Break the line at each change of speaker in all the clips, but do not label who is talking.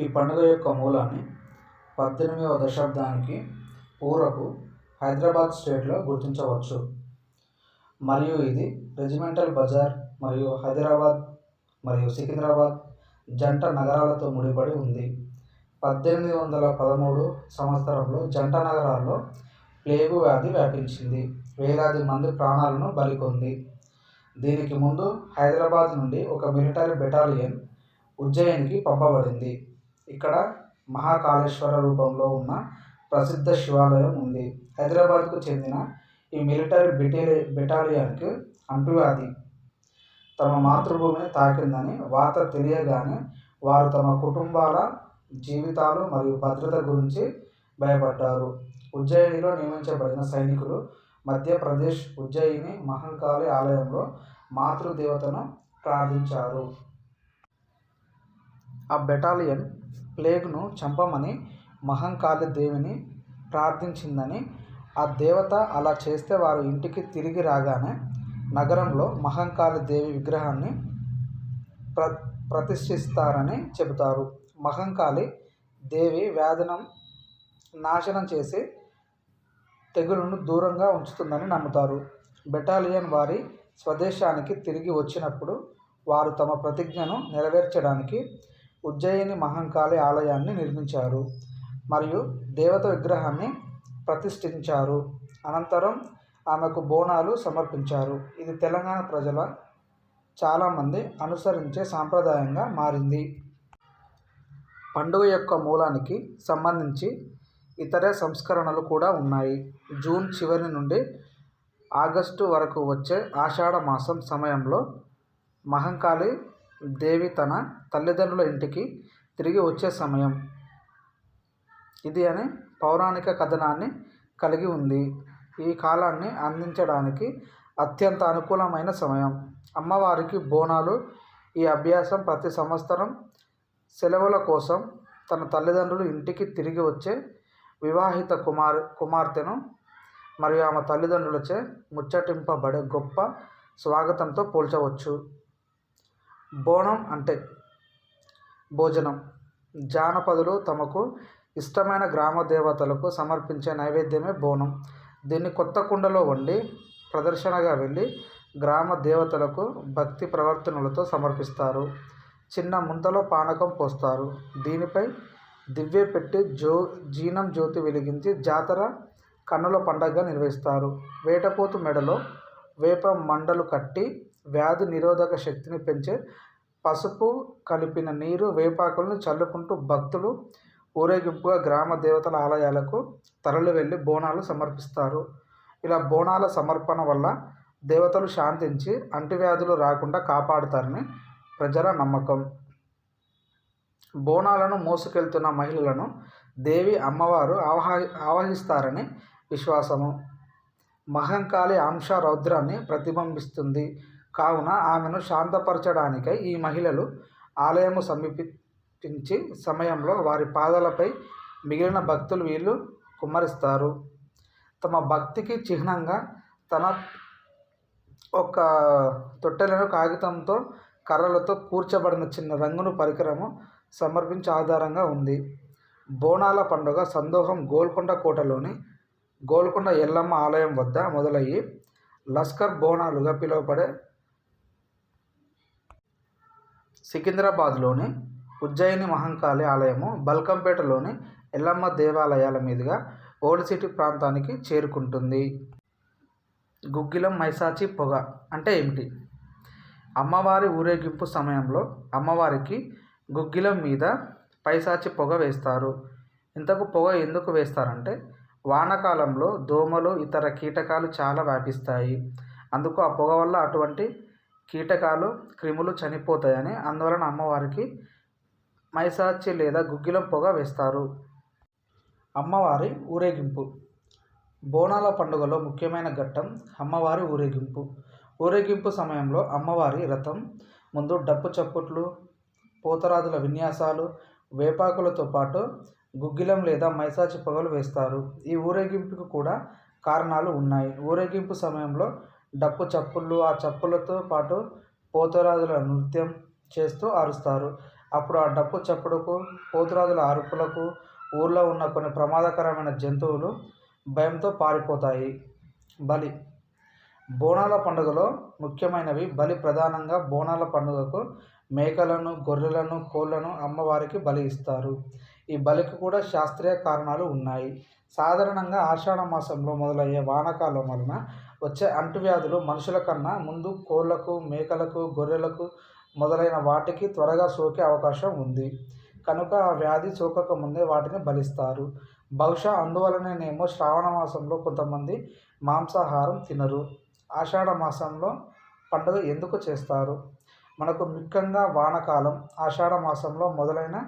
ఈ పండుగ యొక్క మూలాన్ని 18వ దశాబ్దానికి పూర్వపు హైదరాబాద్ స్టేట్లో గుర్తించవచ్చు మరియు ఇది రెజిమెంటల్ బజార్ మరియు హైదరాబాద్ మరియు సికింద్రాబాద్ జంట నగరాలతో ముడిపడి ఉంది. 1813 సంవత్సరంలో జంట నగరాల్లో ప్లేగు వ్యాధి వ్యాపించింది. వేలాది మంది ప్రాణాలను బలికొంది. దీనికి ముందు హైదరాబాద్ నుండి ఒక మిలిటరీ బెటాలియన్ ఉజ్జయినికి పంపబడింది. ఇక్కడ మహాకాళేశ్వర రూపంలో ఉన్న ప్రసిద్ధ శివాలయం ఉంది. హైదరాబాద్కు చెందిన ఈ మిలిటరీ బెటాలియన్కి అంటువ్యాధి తమ మాతృభూమిని తాకిందని వార్త తెలియగానే వారు తమ కుటుంబాల జీవితాలు మరియు భద్రత గురించి భయపడ్డారు. ఉజ్జయినిలో నియమించబడిన సైనికులు మధ్యప్రదేశ్ ఉజ్జయిని మహంకాళి ఆలయంలో మాతృదేవతను ప్రార్థించారు. ఆ బెటాలియన్ ప్లేగ్ను చంపమని మహంకాళి దేవిని ప్రార్థించిందని, ఆ దేవత అలా చేస్తే వారు ఇంటికి తిరిగి రాగానే నగరంలో మహంకాళి దేవి విగ్రహాన్ని ప్రతిష్ఠిస్తారని చెబుతారు. మహంకాళి దేవి వ్యాధిని నాశనం చేసి తెగులును దూరంగా ఉంచుతుందని నమ్ముతారు. బెటాలియన్ వారి స్వదేశానికి తిరిగి వచ్చినప్పుడు వారు తమ ప్రతిజ్ఞను నెరవేర్చడానికి ఉజ్జయిని మహంకాళి ఆలయాన్ని నిర్మించారు మరియు దేవత విగ్రహాన్ని ప్రతిష్ఠించారు. అనంతరం ఆమెకు బోనాలు సమర్పించారు. ఇది తెలంగాణ ప్రజల చాలామంది అనుసరించే సాంప్రదాయంగా మారింది. పండుగ యొక్క మూలానికి సంబంధించి ఇతర సంస్కరణలు కూడా ఉన్నాయి. జూన్ చివరి నుండి ఆగస్టు వరకు వచ్చే ఆషాఢ మాసం సమయంలో మహంకాళి దేవి తన తల్లిదండ్రుల ఇంటికి తిరిగి వచ్చే సమయం ఇది అనే పౌరాణిక కథనాన్ని కలిగి ఉంది. ఈ కాలాన్ని అందించడానికి అత్యంత అనుకూలమైన సమయం. అమ్మవారికి బోనాలు ఈ అభ్యాసం ప్రతి సంవత్సరం సెలవుల కోసం తన తల్లిదండ్రులు ఇంటికి తిరిగి వచ్చే వివాహిత కుమార్తెను మరియు ఆమె తల్లిదండ్రులచే ముచ్చటింపబడే గొప్ప స్వాగతంతో పోల్చవచ్చు. బోనం అంటే భోజనం. జానపదులు తమకు ఇష్టమైన గ్రామ దేవతలకు సమర్పించే నైవేద్యమే బోనం. దీన్ని కొత్త కుండలో వండి ప్రదర్శనగా వెళ్ళి గ్రామ దేవతలకు భక్తి ప్రవర్తనలతో సమర్పిస్తారు. చిన్న ముంతలో పానకం పోస్తారు. దీనిపై దివ్వె పెట్టి జీనం జ్యోతి వెలిగించి జాతర కన్నుల పండగగా నిర్వహిస్తారు. వేటపోతు మెడలో వేప మండలు కట్టి వ్యాధి నిరోధక శక్తిని పెంచే పసుపు కలిపిన నీరు వేపాకులను చల్లుకుంటూ భక్తులు ఊరేగింపుగా గ్రామ దేవతల ఆలయాలకు తరలి వెళ్ళి బోనాలు సమర్పిస్తారు. ఇలా బోనాల సమర్పణ వల్ల దేవతలు శాంతించి అంటువ్యాధులు రాకుండా కాపాడుతారని ప్రజల నమ్మకం. బోనాలను మోసుకెళ్తున్న మహిళలను దేవి అమ్మవారు ఆవాహిస్తారని విశ్వాసము. మహంకాళి అంశ రౌద్రాన్ని ప్రతిబింబిస్తుంది కావున ఆమెను శాంతపరచడానికై ఈ మహిళలు ఆలయము సమీపించే సమయంలో వారి పాదాలపై మిగిలిన భక్తులు వీళ్ళు కుమ్మరిస్తారు. తమ భక్తికి చిహ్నంగా తన ఒక తొట్టెలను కాగితంతో కర్రలతో కూర్చబడిన చిన్న రంగును పరికరము సమర్పించే ఆధారంగా ఉంది. బోనాల పండుగ సందోహం గోల్కొండ కోటలోని గోల్కొండ ఎల్లమ్మ ఆలయం వద్ద మొదలయ్యి లస్కర్ బోనాలుగా పిలువబడే సికింద్రాబాద్లోని ఉజ్జయిని మహంకాళి ఆలయము, బల్కంపేటలోని ఎల్లమ్మ దేవాలయాల మీదుగా ఓల్డ్ సిటీ ప్రాంతానికి చేరుకుంటుంది. గుగ్గిలం మైసాచి పొగ అంటే ఏమిటి? అమ్మవారి ఊరేగింపు సమయంలో అమ్మవారికి గుగ్గిలం మీద పైశాచి పొగ వేస్తారు. ఇంతకు పొగ ఎందుకు వేస్తారంటే వానాకాలంలో దోమలు ఇతర కీటకాలు చాలా వ్యాపిస్తాయి. అందుకు ఆ పొగ వల్ల అటువంటి కీటకాలు క్రిములు చనిపోతాయని. అందువలన అమ్మవారికి మైసాచి లేదా గుగ్గిలం పొగ వేస్తారు. అమ్మవారి ఊరేగింపు. బోనాల పండుగలో ముఖ్యమైన ఘట్టం అమ్మవారి ఊరేగింపు. ఊరేగింపు సమయంలో అమ్మవారి రథం ముందు డప్పు చప్పుట్లు, పోతరాజుల విన్యాసాలు, వేపాకులతో పాటు గుగ్గిలం లేదా మైసాచి పొగలు వేస్తారు. ఈ ఊరేగింపుకు కూడా కారణాలు ఉన్నాయి. ఊరేగింపు సమయంలో డప్పు చప్పుళ్ళు, ఆ చప్పులతో పాటు పోతరాజుల నృత్యం చేస్తూ అరుస్తారు. అప్పుడు ఆ డప్పు చప్పుడుకు, పోతురాజుల అరుపులకు ఊర్లో ఉన్న కొన్ని ప్రమాదకరమైన జంతువులు భయంతో పారిపోతాయి. బలి. బోనాల పండుగలో ముఖ్యమైనవి బలి. ప్రధానంగా బోనాల పండుగకు మేకలను, గొర్రెలను, కోళ్లను అమ్మవారికి బలి ఇస్తారు. ఈ బలికి కూడా శాస్త్రీయ కారణాలు ఉన్నాయి. సాధారణంగా ఆషాఢ మాసంలో మొదలయ్యే వానాకాలం వలన వచ్చే అంటువ్యాధులు మనుషుల కన్నా ముందు కోళ్లకు, మేకలకు, గొర్రెలకు మొదలైన వాటికి త్వరగా సోకే అవకాశం ఉంది. కనుక ఆ వ్యాధి సోకక ముందే వాటిని బలిస్తారు. బహుశా అందువలనేనేమో శ్రావణ మాసంలో కొంతమంది మాంసాహారం తినరు. ఆషాఢ మాసంలో పండుగ ఎందుకు చేస్తారు? మనకు ముఖ్యంగా వానాకాలం ఆషాఢ మాసంలో మొదలైన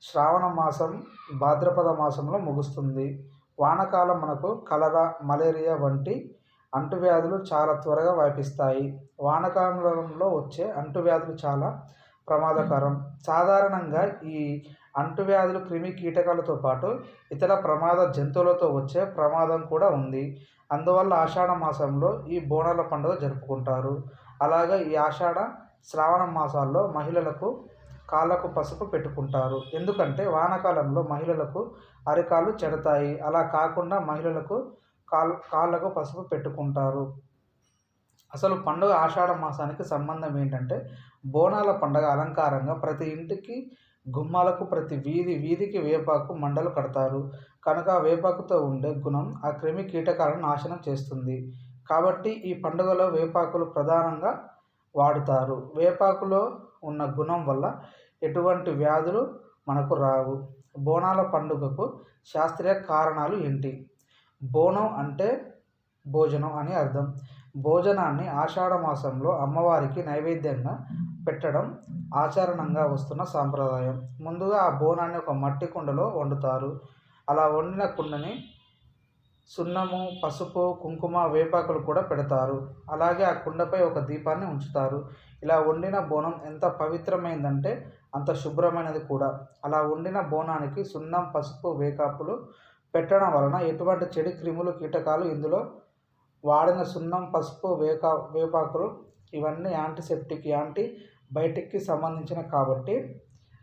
శ్రావణ మాసం భాద్రపద మాసంలో ముగుస్తుంది. వానాకాలం మనకు కలరా, మలేరియా వంటి అంటువ్యాధులు చాలా త్వరగా వ్యాపిస్తాయి. వానాకాలంలో వచ్చే అంటువ్యాధులు చాలా ప్రమాదకరం. సాధారణంగా ఈ అంటువ్యాధులు క్రిమి కీటకాలతో పాటు ఇతర ప్రమాద జంతువులతో వచ్చే ప్రమాదం కూడా ఉంది. అందువల్ల ఆషాఢ మాసంలో ఈ బోనాల పండుగ జరుపుకుంటారు. అలాగే ఈ ఆషాఢ, శ్రావణ మాసాల్లో మహిళలకు కాళ్ళకు పసుపు పెట్టుకుంటారు. ఎందుకంటే వానాకాలంలో మహిళలకు అరికాళ్ళు చెడతాయి. అలా కాకుండా మహిళలకు కాళ్ళకు పసుపు పెట్టుకుంటారు. అసలు పండుగ ఆషాఢ మాసానికి సంబంధం ఏంటంటే, బోనాల పండుగ అలంకారంగా ప్రతి ఇంటికి గుమ్మాలకు, ప్రతి వీధికి వేపాకు మండలు కడతారు. కనుక ఆ వేపాకుతో ఉండే గుణం ఆ క్రిమి కీటకాలను నాశనం చేస్తుంది. కాబట్టి ఈ పండుగలో వేపాకులు ప్రధానంగా వాడుతారు. వేపాకులో ఉన్న గుణం వల్ల ఎటువంటి వ్యాధులు మనకు రావు. బోనాల పండుగకు శాస్త్రీయ కారణాలు ఏంటి? బోనం అంటే భోజనం అని అర్థం. భోజనాన్ని ఆషాఢ మాసంలో అమ్మవారికి నైవేద్యంగా పెట్టడం ఆచరణంగా వస్తున్న సాంప్రదాయం. ముందుగా ఆ బోనాన్ని ఒక మట్టి కుండలో వండుతారు. అలా వండిన కుండని సున్నము, పసుపు, కుంకుమ, వేపాకులు కూడా పెడతారు. అలాగే ఆ కుండపై ఒక దీపాన్ని ఉంచుతారు. ఇలా వండిన బోనం ఎంత పవిత్రమైందంటే అంత శుభ్రమైనది కూడా. అలా వండిన బోనానికి సున్నం, పసుపు, వేపాకులు పెట్టడం వలన ఎటువంటి చెడు క్రిములు, కీటకాలు ఇందులో వాడిన సున్నం, పసుపు, వేపాకులు ఇవన్నీ యాంటీసెప్టిక్, యాంటీబయాటిక్కి సంబంధించిన కాబట్టి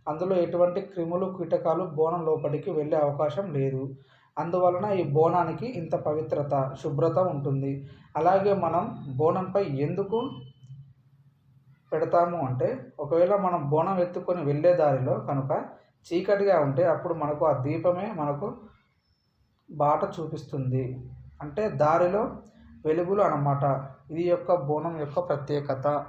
అందులో ఎటువంటి క్రిములు, కీటకాలు బోనం లోపలికి వెళ్ళే అవకాశం లేదు. అందువలన ఈ బోనానికి ఇంత పవిత్రత, శుభ్రత ఉంటుంది. అలాగే మనం బోనంపై ఎందుకు పెడతాము అంటే, ఒకవేళ మనం బోనం ఎత్తుకొని వెళ్ళే దారిలో కనుక చీకటిగా ఉంటే అప్పుడు మనకు ఆ దీపమే మనకు బాట చూపిస్తుంది. అంటే దారిలో వెలుగులు అన్నమాట. ఇది బోనం యొక్క ప్రత్యేకత.